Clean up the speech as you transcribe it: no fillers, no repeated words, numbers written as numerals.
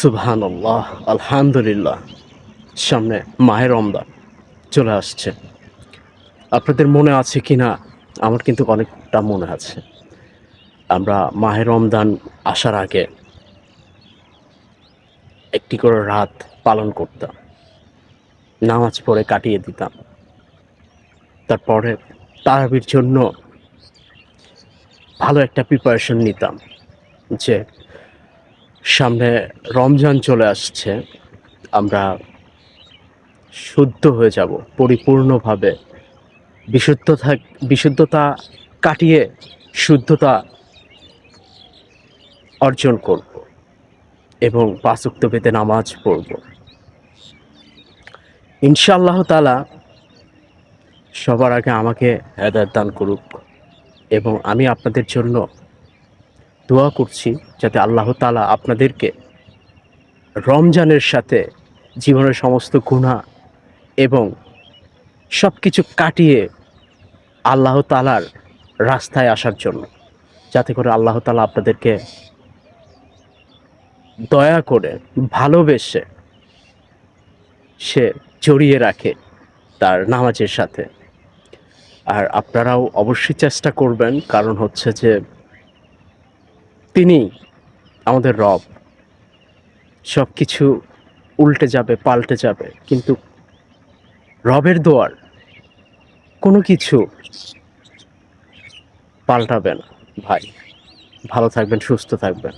সুবহানাল্লাহ, আলহামদুলিল্লাহ। সামনে মাহে রমজান চলে আসছে। আপনাদের মনে আছে কিনা? আমার কিন্তু অনেকটা মনে আছে। আমরা মাহে রমজান আসার আগে একটি করে রাত পালন করতাম। নামাজ পড়ে কাটিয়ে দিতাম। তারপরে তারাবির জন্য ভালো একটা প্রিপারেশন নিতাম যে সামনে রমজান চলে আসছে। আমরা শুদ্ধ হয়ে যাব পরিপূর্ণভাবে। বিশুদ্ধ থাক বিশুদ্ধতা কাটিয়ে শুদ্ধতা অর্জন করব এবং ৫ ওয়াক্ত পেতে নামাজ পড়ব। ইনশাআল্লাহ তাআলা সবার আগে আমাকে হেদায়েত দান করুক এবং আমি আপনাদের জন্য দোয়া করছি যাতে আল্লাহ তাআলা আপনাদেরকে রমজানের সাথে জীবনের সমস্ত গুনাহ এবং সবকিছু কাটিয়ে আল্লাহ তাআলার রাস্তায় আসার জন্য, যাতে করে আল্লাহ তাআলা আপনাদেরকে দয়া করে ভালোবেসে সে জড়িয়ে রাখে তার নামাজের সাথে। আর আপনারাও অবশ্যই চেষ্টা করবেন, কারণ হচ্ছে যে তিনি আমাদের রব। সবকিছু উল্টে যাবে, পাল্টে যাবে, কিন্তু রবের দোয়ার কোনো কিছু পাল্টাবে না। ভাই, ভালো থাকবেন, সুস্থ থাকবেন।